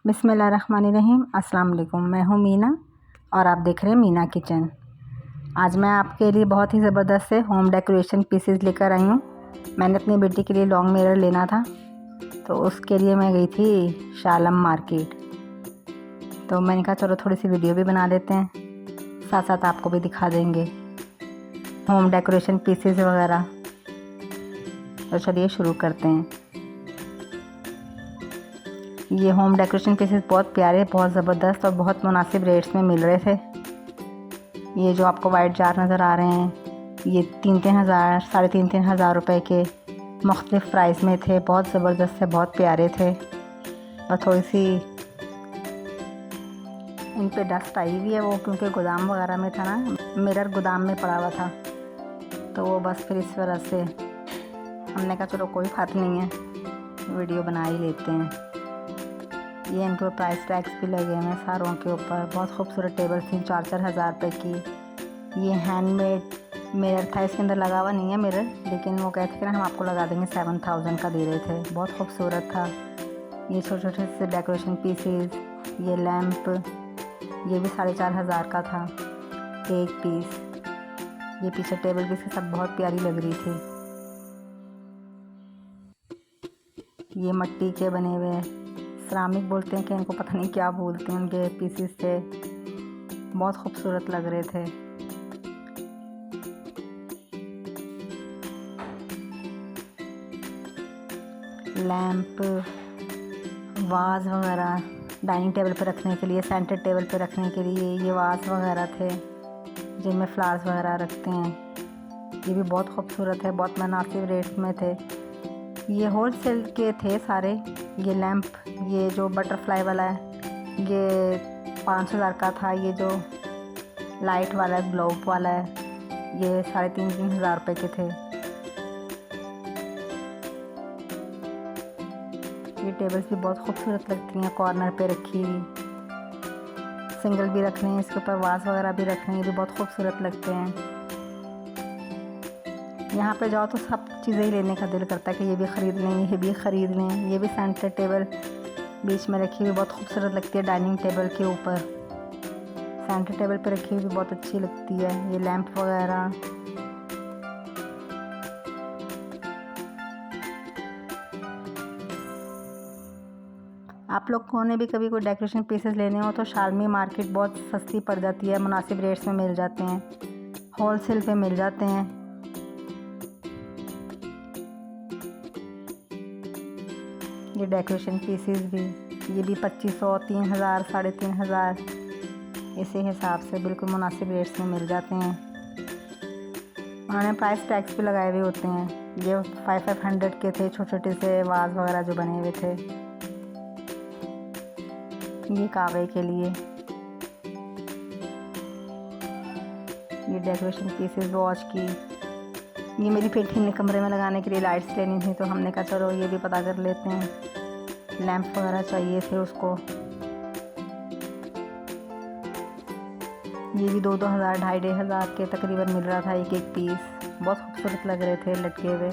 बिस्मिल्लाहिर्रहमानिर्रहीम। अस्सलाम वालेकुम। मैं हूँ मीना और आप देख रहे हैं मीना किचन। आज मैं आपके लिए बहुत ही ज़बरदस्त से होम डेकोरेशन पीसेस लेकर आई हूँ। मैंने अपनी बेटी के लिए लॉन्ग मिरर लेना था, तो उसके लिए मैं गई थी शालम मार्केट। तो मैंने कहा चलो थोड़ी सी वीडियो भी बना लेते हैं, साथ साथ आपको भी दिखा देंगे होम डेकोरेशन पीसेस वगैरह। तो चलिए शुरू करते हैं। ये होम डेकोरेशन पीसेस बहुत प्यारे, बहुत ज़बरदस्त और बहुत मुनासिब रेट्स में मिल रहे थे। ये जो आपको वाइट जार नज़र आ रहे हैं, ये 3-3 हज़ार, 3.5 हज़ार रुपये के मुख्तलिफ़ प्राइस में थे। बहुत ज़बरदस्त से, बहुत प्यारे थे। और थोड़ी सी इन पे डस्ट आई हुई है, वो क्योंकि गोदाम वगैरह में था ना, मिरर गोदाम में पड़ा हुआ था, तो वो बस फिर इस वजह से हमने कहा चलो कोई बात नहीं है, वीडियो बना ही लेते हैं। ये इनके प्राइस टैग्स भी लगे हैं सारों के ऊपर। बहुत खूबसूरत टेबल थी, 4-4 हज़ार रुपये की। ये हैंडमेड मिरर था, इसके अंदर लगा हुआ नहीं है मिरर, लेकिन वो कहते थे ना हम आपको लगा देंगे, 7000 का दे रहे थे। बहुत खूबसूरत था। ये छोटे छोटे से डेकोरेशन पीसेस, ये लैंप, ये भी 4.5 हज़ार का था एक पीस। ये पीछे टेबल भी सब बहुत प्यारी लग रही थी। ये मिट्टी के बने हुए सिरामिक बोलते हैं कि इनको, पता नहीं क्या बोलते हैं, उनके पीसेस थे, बहुत खूबसूरत लग रहे थे। लैंप, वाज वगैरह डाइनिंग टेबल पर रखने के लिए, सेंटर टेबल पर रखने के लिए ये वाज वगैरह थे जिनमें फ्लावर्स वगैरह रखते हैं। ये भी बहुत खूबसूरत है, बहुत मुनासिब रेट में थे। ये होलसेल के थे सारे। ये लैंप, ये जो बटरफ्लाई वाला है, ये 5,000 का था। ये जो लाइट वाला है, ग्लोब वाला है, ये 3.5 हज़ार रुपये के थे। ये टेबल्स भी बहुत खूबसूरत लगती हैं, कॉर्नर पे रखी हुई। सिंगल भी रखने हैं, इसके ऊपर वास वगैरह भी रखने हैं, ये भी बहुत खूबसूरत लगते हैं। यहाँ पे जाओ तो सब चीज़ें ही लेने का दिल करता है कि ये भी ख़रीद लें, ये भी ख़रीद लें। ये भी सेंटर टेबल बीच में रखी हुई बहुत खूबसूरत लगती है, डाइनिंग टेबल के ऊपर। सेंटर टेबल पे रखी हुई भी बहुत अच्छी लगती है। ये लैंप वगैरह, आप लोग को ने भी कभी कोई डेकोरेशन पीसेस लेने हो तो शालमी मार्केट बहुत सस्ती पड़ जाती है, मुनासिब रेट्स में मिल जाते हैं, होलसेल पे मिल जाते हैं। ये डेकोरेशन पीसेस भी, ये भी 2500, 3000, 3.5 हज़ार, इसी हिसाब से बिल्कुल मुनासिब रेट्स में मिल जाते हैं। उन्होंने प्राइस टैग्स भी लगाए हुए होते हैं। ये 500 के थे, छोटे छोटे से वाज वगैरह जो बने हुए थे। ये कावे के लिए, ये डेकोरेशन पीसेस वॉच की। ये मेरी बेटी ने कमरे में लगाने के लिए लाइट्स लेनी थी, तो हमने कहा चलो ये भी पता कर लेते हैं। लैंप वगैरह चाहिए थे उसको। ये भी 2-2 हज़ार, 2.5 हज़ार के तकरीबन मिल रहा था एक एक पीस। बहुत खूबसूरत लग रहे थे लटके हुए,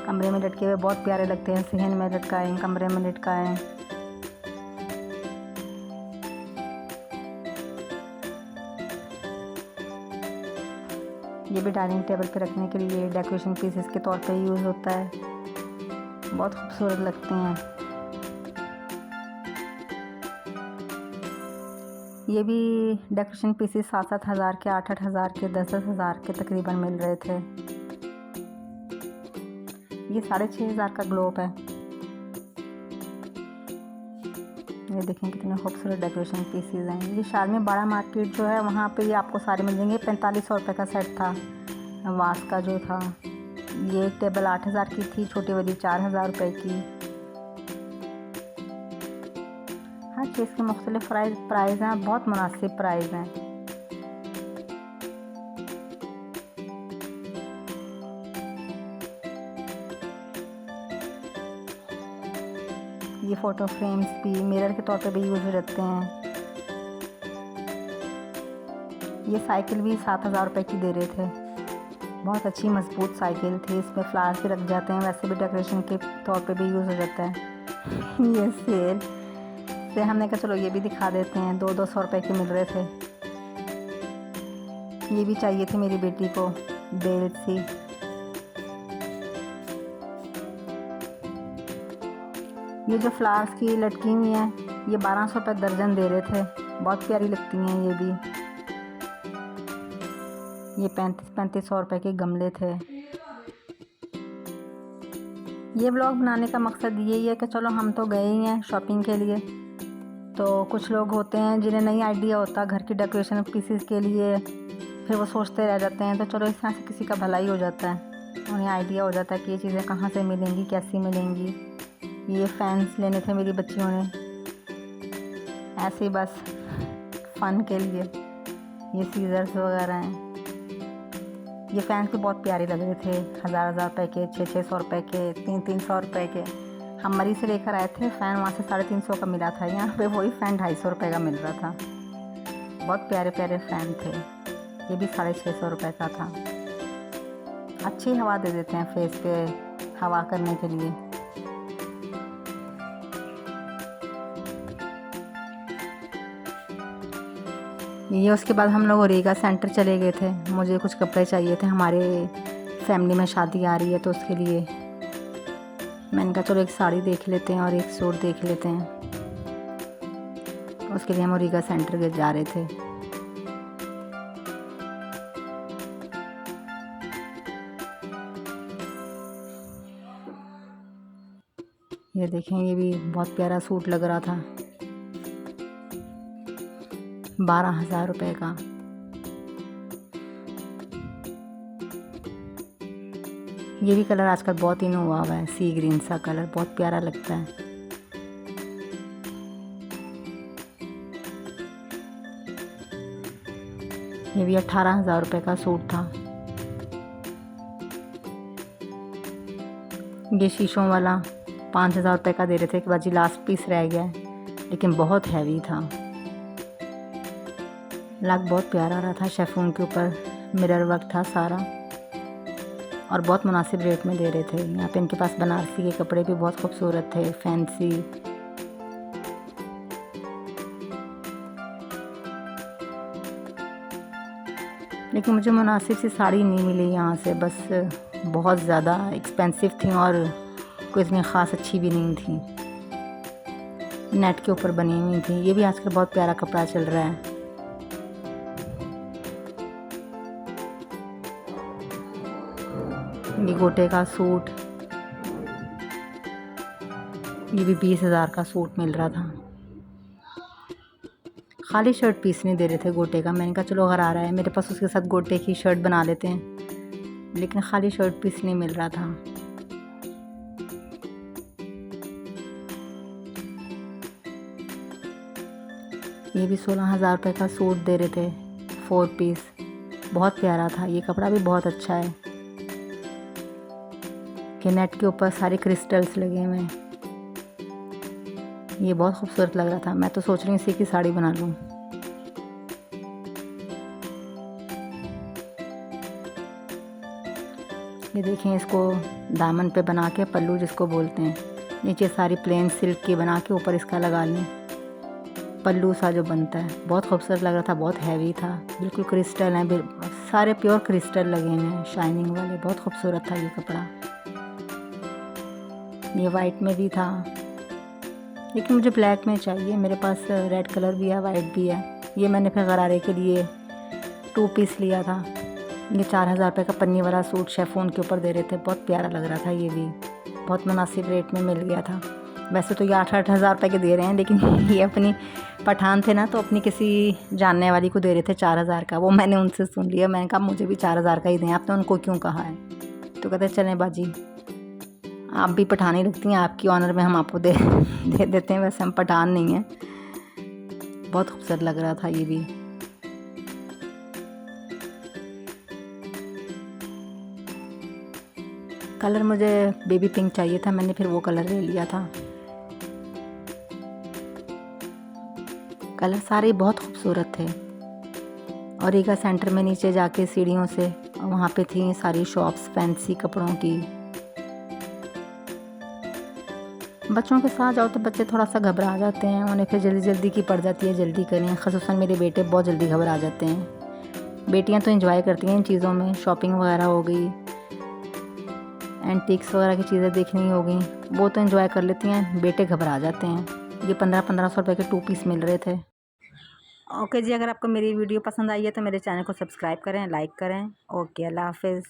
कमरे में लटके हुए बहुत प्यारे लगते हैं। सहन में लटकाएँ, कमरे में लटकाएँ। ये भी डाइनिंग टेबल पे रखने के लिए डेकोरेशन पीसेस के तौर पे यूज़ होता है, बहुत खूबसूरत लगते हैं। ये भी डेकोरेशन पीसेस 7-7 हज़ार के, 8-8 हज़ार के, 10-10 हज़ार के तकरीबन मिल रहे थे। ये 6.5 हज़ार का ग्लोब है। ये देखें कितने खूबसूरत डेकोरेशन पीसेस हैं। ये शालमी बड़ा मार्केट जो है, वहाँ पे ये आपको सारे मिल जाएंगे। 4500 रुपये का सेट था वास का जो था। ये एक टेबल 8 हज़ार की थी, छोटी वाली 4 हज़ार रुपये की। हर चीज़ के मुख्तलिफ प्राइस हैं, बहुत मुनासिब प्राइस हैं। ये फ़ोटो फ्रेम्स भी मिरर के तौर पे भी यूज़ हो जाते हैं। ये साइकिल भी 7,000 रुपये की दे रहे थे। बहुत अच्छी मजबूत साइकिल थी, इसमें फ्लावर्स भी रख जाते हैं, वैसे भी डेकोरेशन के तौर पे भी यूज़ हो जाता है। ये थे, हमने कहा चलो ये भी दिखा देते हैं। 200 रुपये के मिल रहे थे। ये भी चाहिए थी मेरी बेटी को, बेल सी। ये जो फ्लावर्स की लटकी हुई हैं, ये 1200 रुपये दर्जन दे रहे थे। बहुत प्यारी लगती हैं ये भी। ये 3500 रुपये के गमले थे। ये व्लॉग बनाने का मकसद यही है कि चलो हम तो गए ही हैं शॉपिंग के लिए, तो कुछ लोग होते हैं जिन्हें नहीं आइडिया होता घर की डेकोरेशन पीसेस के लिए, फिर वो सोचते रह जाते हैं। तो चलो इस तरह से किसी का भलाई हो जाता है, उन्हें आइडिया हो जाता है कि ये चीज़ें कहाँ से मिलेंगी, कैसी मिलेंगी। ये फैंस लेने थे मेरी बच्चियों ने, ऐसे ही बस फ़न के लिए। ये सीजर्स वगैरह हैं। ये फैंस भी बहुत प्यारे लग रहे थे, 1000 रुपये के, 600 रुपये के, 300 रुपये के। हम मरी से लेकर आए थे फ़ैन, वहाँ से 350 का मिला था। यहाँ पे वही फ़ैन 250 रुपये का मिल रहा था। बहुत प्यारे प्यारे फ़ैन थे। ये भी 650 रुपये का था। अच्छी हवा दे देते हैं फेस पे, हवा करने के लिए। ये उसके बाद हम लोग ओरेगा सेंटर चले गए थे। मुझे कुछ कपड़े चाहिए थे, हमारे फैमिली में शादी आ रही है तो उसके लिए। मैंने कहा चलो एक साड़ी देख लेते हैं और एक सूट देख लेते हैं। उसके लिए हम ओरेगा सेंटर जा रहे थे। ये देखें, ये भी बहुत प्यारा सूट लग रहा था, 12,000 रुपये का। ये भी कलर आजकल बहुत इन हुआ है, सी ग्रीन सा कलर, बहुत प्यारा लगता है। ये भी 18,000 रुपये का सूट था। ये शीशों वाला 5,000 रुपये का दे रहे थे कि बाजी लास्ट पीस रह गया है, लेकिन बहुत हैवी था। लग बहुत प्यारा रहा था, शेफून के ऊपर मिरर वर्क था सारा, और बहुत मुनासिब रेट में दे रहे थे। यहाँ पे इनके पास बनारसी के कपड़े भी बहुत खूबसूरत थे, फैंसी। लेकिन मुझे मुनासिब सी साड़ी नहीं मिली यहाँ से, बस बहुत ज़्यादा एक्सपेंसिव थी और कोई इतनी ख़ास अच्छी भी नहीं थी, नेट के ऊपर बनी हुई थी। ये भी आजकल बहुत प्यारा कपड़ा चल रहा है। ये गोटे का सूट, ये भी 20,000 का सूट मिल रहा था। खाली शर्ट पीस नहीं दे रहे थे गोटे का। मैंने कहा चलो अगर आ रहा है मेरे पास, उसके साथ गोटे की शर्ट बना लेते हैं, लेकिन खाली शर्ट पीस नहीं मिल रहा था। ये भी 16,000 रुपये का सूट दे रहे थे, 4 पीस, बहुत प्यारा था। ये कपड़ा भी बहुत अच्छा है कि नेट के ऊपर सारे क्रिस्टल्स लगे हुए हैं। ये बहुत खूबसूरत लग रहा था। मैं तो सोच रही हूँ इसी की साड़ी बना लूँ। ये देखें, इसको दामन पे बना के, पल्लू जिसको बोलते हैं, नीचे सारी प्लेन सिल्क की बना के ऊपर इसका लगा लें, पल्लू सा जो बनता है। बहुत खूबसूरत लग रहा था, बहुत हैवी था, बिल्कुल क्रिस्टल हैं, सारे प्योर क्रिस्टल लगे हुए हैं, शाइनिंग वाले। बहुत खूबसूरत था ये कपड़ा। ये वाइट में भी था, लेकिन मुझे ब्लैक में चाहिए। मेरे पास रेड कलर भी है, वाइट भी है। ये मैंने फिर गरारे के लिए 2 पीस लिया था। ये 4,000 रुपये का पन्नी वाला सूट शेफून के ऊपर दे रहे थे, बहुत प्यारा लग रहा था। ये भी बहुत मुनासिब रेट में मिल गया था। वैसे तो ये 8,000 रुपये के दे रहे हैं, लेकिन ये अपनी पठान थे ना, तो अपनी किसी जानने वाली को दे रहे थे 4,000 का। वो मैंने उनसे सुन लिया, मैंने कहा मुझे भी 4,000 का ही दें, आपने उनको क्यों कहा है? तो कहते चलें बाजी, आप भी पठानी लगती हैं, आपकी ऑनर में हम आपको दे देते हैं। वैसे हम पठान नहीं हैं। बहुत खूबसूरत लग रहा था ये भी। कलर मुझे बेबी पिंक चाहिए था, मैंने फिर वो कलर ले लिया था। कलर सारे बहुत खूबसूरत थे। और रीगा सेंटर में नीचे जाके सीढ़ियों से, वहाँ पे थी सारी शॉप्स फैंसी कपड़ों की। बच्चों के साथ जाओ तो बच्चे थोड़ा सा घबरा जाते हैं, उन्हें फिर जल्दी जल्दी की पड़ जाती है, जल्दी करें। ख़ुसूसन मेरे बेटे बहुत जल्दी घबरा जाते हैं। बेटियां तो एंजॉय करती हैं इन चीज़ों में, शॉपिंग वगैरह हो गई, एंटीक्स वगैरह की चीज़ें देखनी हो गई, वो तो एंजॉय कर लेती हैं, बेटे घबरा जाते हैं। ये 1500 रुपये के 2 पीस मिल रहे थे। ओके जी, अगर आपको मेरी वीडियो पसंद आई है तो मेरे चैनल को सब्सक्राइब करें, लाइक करें। ओके, अल्लाह हाफ़िज़।